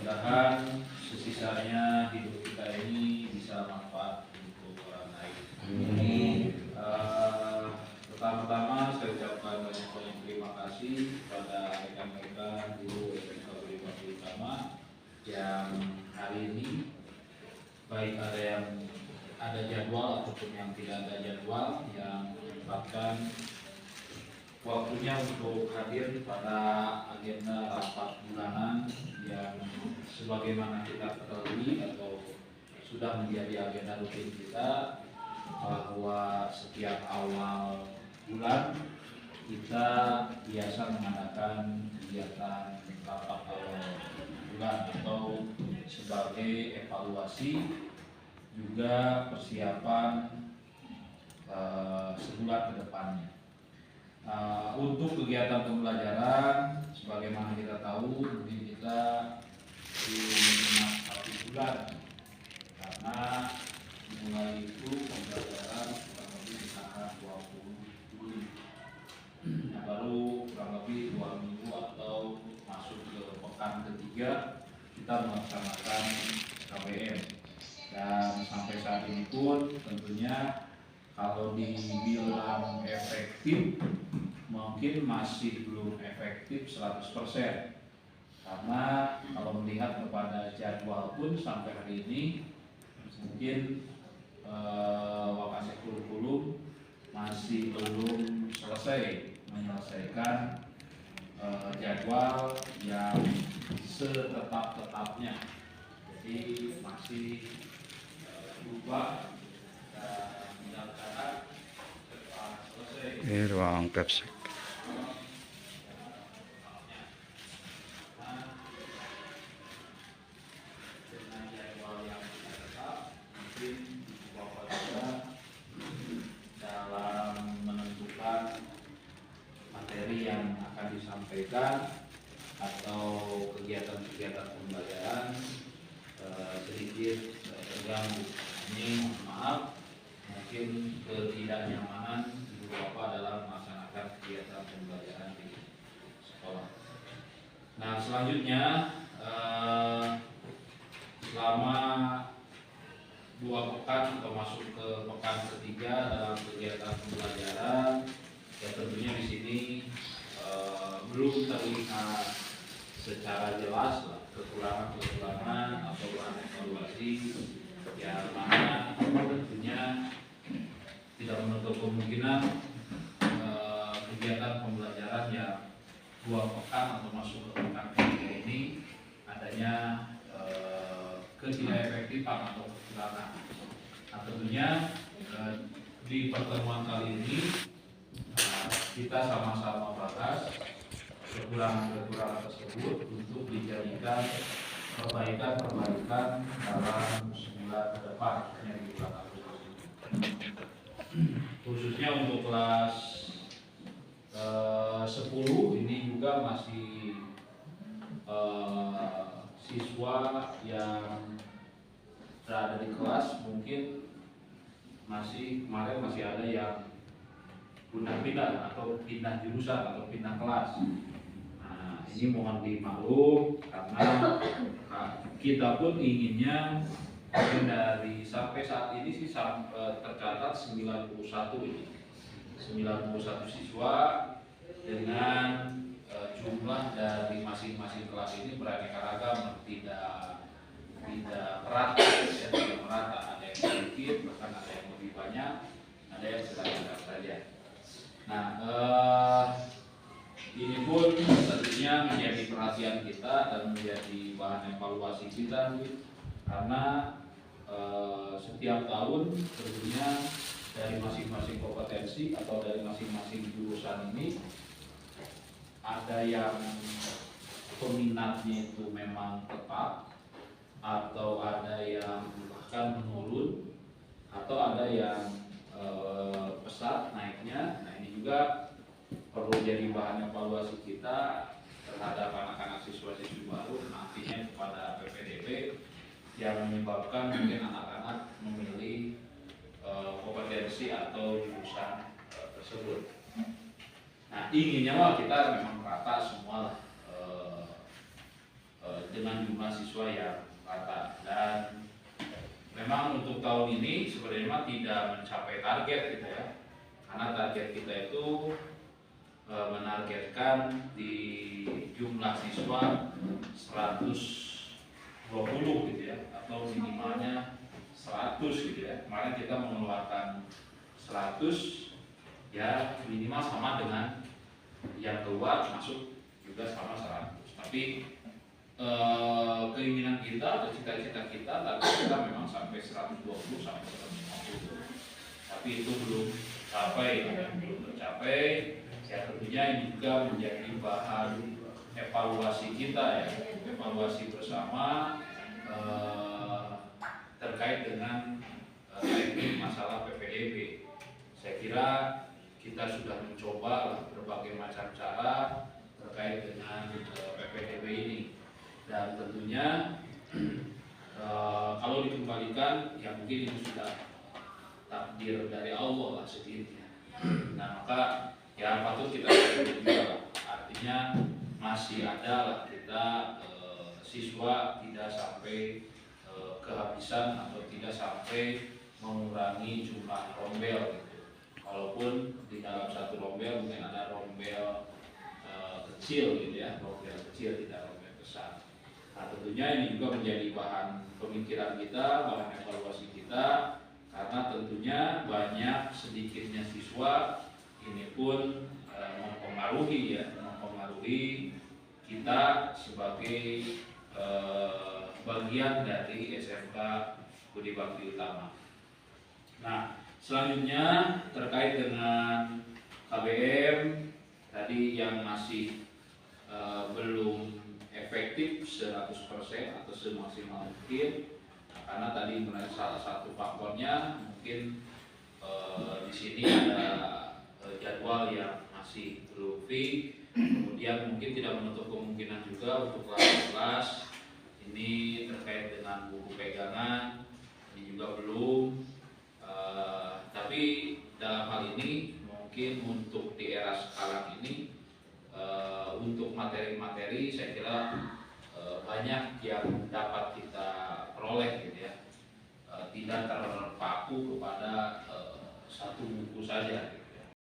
mudah-mudahan sesisanya hidup kita ini bisa manfaat untuk orang lain. Pertama-tama saya ucapkan banyak terima kasih kepada rekan-rekan guru SMK Budi Bakti Utama yang hari ini baik ada yang ada jadwal ataupun yang tidak ada jadwal, yang menyempatkan waktunya untuk hadir pada agenda rapat bulanan yang sebagaimana kita ketahui atau sudah menjadi agenda rutin kita, bahwa setiap awal bulan kita biasa mengadakan kegiatan rapat awal bulan atau sebagai evaluasi juga persiapan sebulan ke depannya. Untuk kegiatan pembelajaran, sebagaimana kita tahu, mungkin kita belum 1 bulan, karena mulai itu pembelajaran kurang lebih di tanggal 20 Juli. Baru kurang lebih 2 minggu atau masuk ke pekan ketiga kita melaksanakan KBM. Dan sampai saat ini pun tentunya kalau dibilang efektif, mungkin masih belum efektif 100%. Karena kalau melihat kepada jadwal pun sampai hari ini mungkin Wakasek kurikulum masih belum selesai menyelesaikan jadwal yang setetap-tetapnya. Jadi masih berubah dan mudah-mudahan cepat selesai. Ini ruang Pepsi. Dengan jadwal yang tetap, mungkin Bapak juga dalam menentukan materi yang akan disampaikan atau kegiatan-kegiatan pembelajaran sedikit terganggu. Ini mohon maaf, mungkin ketidaknyamanan Ibu Bapak dalam melaksanakan kegiatan pembelajaran di sekolah. Nah, selanjutnya selama 2 pekan atau masuk ke pekan ketiga dalam kegiatan pembelajaran, ya tentunya di sini belum terlihat secara jelas lah kekurangan-kekurangan atau bahan evaluasi yang mana tentunya tidak menutup kemungkinan kegiatan pembelajaran yang 2 pekan atau masuk ke pekan ketiga ini adanya ketidakefektifan atau kekurangan. Nah, tentunya di pertemuan kali ini kita sama-sama bahas kekurangan-kekurangan tersebut untuk dijadikan perbaikan-perbaikan dalam sebulan ke depan yang di bulan Agustus ini. Khususnya untuk kelas 10 ini juga masih siswa yang berada di kelas mungkin kemarin masih ada yang pindah atau pindah jurusan atau pindah kelas. Nah, ini mohon dimaklum karena kita pun inginnya dari sampai saat ini sih tercatat 91 ini. 91 siswa dengan jumlah dari masing-masing kelas ini beraneka ragam, tidak merata, ya, tidak merata. Ada yang sedikit, bahkan ada yang lebih banyak, ada yang sedang-sedang saja. Nah, ini pun tentunya menjadi perhatian kita dan menjadi bahan evaluasi kita, karena setiap tahun tentunya dari masing-masing kompetensi atau dari masing-masing jurusan ini ada yang peminatnya itu memang tetap, atau ada yang bahkan menurun, atau ada yang pesat naiknya. Nah, ini juga perlu jadi bahan evaluasi kita terhadap anak-anak siswa-siswi baru, nantinya kepada PPDB yang menyebabkan mungkin anak-anak memilih kompetensi atau jurusan tersebut. Nah, inginnya kita memang rata semua lah dengan jumlah siswa yang rata. Dan memang untuk tahun ini sebenarnya tidak mencapai target gitu ya, karena target kita itu menargetkan di jumlah siswa 120 gitu ya, atau minimalnya 100 gitu ya. Kemarin kita mengeluarkan 100, ya minimal sama dengan yang keluar masuk juga sama 100. Tapi keinginan kita atau cita-cita kita tadi kita memang sampai 120 sampai 150, tapi itu belum tercapai. Ya tentunya ini juga menjadi bahan evaluasi kita ya, evaluasi bersama terkait dengan teknik masalah PPDB. Saya kira kita sudah mencoba berbagai macam cara terkait dengan PPDB ini, dan tentunya kalau dikembalikan ya mungkin ini sudah takdir dari Allah lah sendirinya. Nah maka ya patut kita juga, artinya masih ada lah kita siswa tidak sampai kehabisan atau tidak sampai mengurangi jumlah rombel gitu. Walaupun di dalam satu rombel mungkin ada rombel kecil gitu ya, rombel kecil tidak rombel besar. Nah tentunya ini juga menjadi bahan pemikiran kita, bahan evaluasi kita, karena tentunya banyak sedikitnya siswa ini pun mempengaruhi kita sebagai bagian dari SMK Budi Bakti Utama. Nah selanjutnya terkait dengan KBM tadi yang masih belum efektif 100% atau semaksimal mungkin, karena tadi salah satu faktornya mungkin di sini ada jadwal yang masih belum fix, kemudian mungkin tidak menutup kemungkinan juga untuk kelas-kelas ini terkait dengan buku pegangan ini juga belum. Tapi dalam hal ini mungkin untuk di era sekarang ini untuk materi-materi saya kira banyak yang dapat kita peroleh gitu ya, tidak terpaku kepada satu buku saja.